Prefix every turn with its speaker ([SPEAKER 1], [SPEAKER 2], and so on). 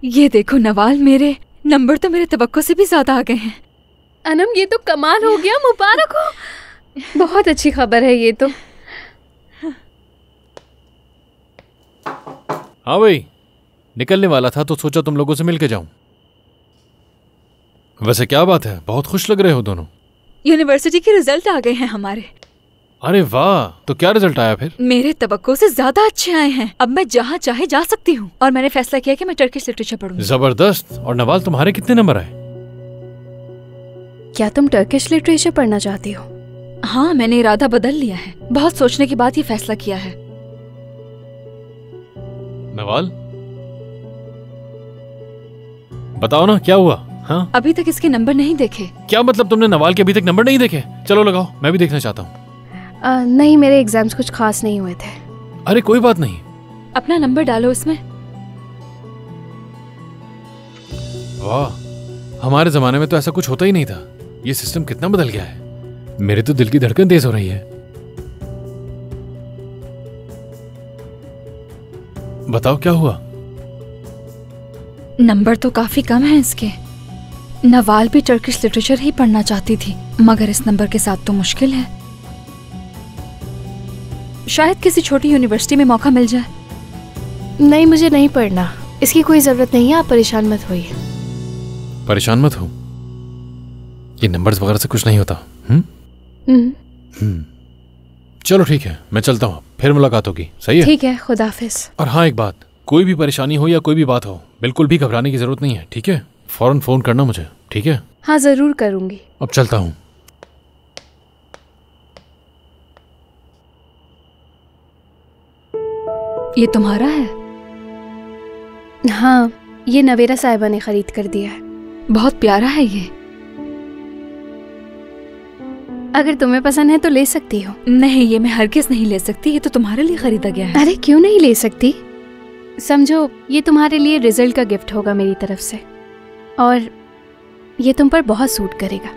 [SPEAKER 1] ये देखो नवाल, मेरे नंबर तो मेरे तवक्को से भी ज्यादा आ गए हैं।
[SPEAKER 2] अनम ये तो कमाल हो गया, मुबारक हो। बहुत अच्छी खबर है ये तो।
[SPEAKER 3] हाँ भाई, निकलने वाला था तो सोचा तुम लोगों से मिलके जाऊं। वैसे क्या बात है, बहुत खुश लग रहे हो दोनों।
[SPEAKER 1] यूनिवर्सिटी के रिजल्ट आ गए हैं हमारे।
[SPEAKER 3] अरे वाह, तो क्या रिजल्ट आया फिर?
[SPEAKER 1] मेरे तवक्को से ज्यादा अच्छे आए हैं। अब मैं जहाँ चाहे जा सकती हूँ और मैंने फैसला किया कि मैं टर्किश लिटरेचर पढ़ूंगी।
[SPEAKER 3] जबरदस्त। और नवाल, तुम्हारे कितने नंबर आए?
[SPEAKER 2] क्या तुम टर्किश लिटरेचर पढ़ना चाहती हो?
[SPEAKER 1] हाँ, मैंने इरादा बदल लिया है। बहुत सोचने के बाद ये फैसला किया है।
[SPEAKER 3] नवाल, बताओ ना क्या हुआ? हाँ,
[SPEAKER 1] अभी तक इसके नंबर नहीं देखे।
[SPEAKER 3] क्या मतलब तुमने नवाल के अभी तक नंबर नहीं देखे? चलो लगाओ, मैं भी देखना चाहता हूँ।
[SPEAKER 2] नहीं, मेरे एग्जाम्स कुछ खास नहीं हुए थे।
[SPEAKER 3] अरे कोई बात नहीं।
[SPEAKER 1] अपना नंबर डालो इसमें।
[SPEAKER 3] वाह, हमारे जमाने में तो ऐसा कुछ होता ही नहीं था। ये सिस्टम कितना बदल गया है। मेरे तो दिल की धड़कन तेज हो रही है। बताओ क्या हुआ?
[SPEAKER 1] नंबर तो काफी कम है इसके। नवाल भी टर्किश लिटरेचर ही पढ़ना चाहती थी, मगर इस नंबर के साथ तो मुश्किल है। शायद किसी छोटी यूनिवर्सिटी में मौका मिल जाए।
[SPEAKER 2] नहीं, मुझे नहीं पढ़ना। इसकी कोई जरूरत नहीं है, आप परेशान मत होइए।
[SPEAKER 3] परेशान मत हो, ये नंबर्स वगैरह से कुछ नहीं होता। चलो ठीक है, मैं चलता हूँ, फिर मुलाकात होगी। सही है?
[SPEAKER 2] ठीक है, खुदाफिज।
[SPEAKER 3] और हाँ, एक बात, कोई भी परेशानी हो या कोई भी बात हो, बिल्कुल भी घबराने की जरूरत नहीं है, ठीक है? फौरन फोन करना मुझे, ठीक है?
[SPEAKER 2] हाँ, जरूर करूंगी।
[SPEAKER 3] अब चलता हूँ।
[SPEAKER 1] ये तुम्हारा है?
[SPEAKER 2] हाँ, ये नवेरा साहिबा ने खरीद कर दिया है।
[SPEAKER 1] बहुत प्यारा है ये।
[SPEAKER 2] अगर तुम्हें पसंद है तो ले सकती हो।
[SPEAKER 1] नहीं, ये मैं हरगिज़ नहीं ले सकती। ये तो तुम्हारे लिए खरीदा गया है।
[SPEAKER 2] अरे क्यों नहीं ले सकती? समझो, ये तुम्हारे लिए रिजल्ट का गिफ्ट होगा मेरी तरफ से, और ये तुम पर बहुत सूट करेगा।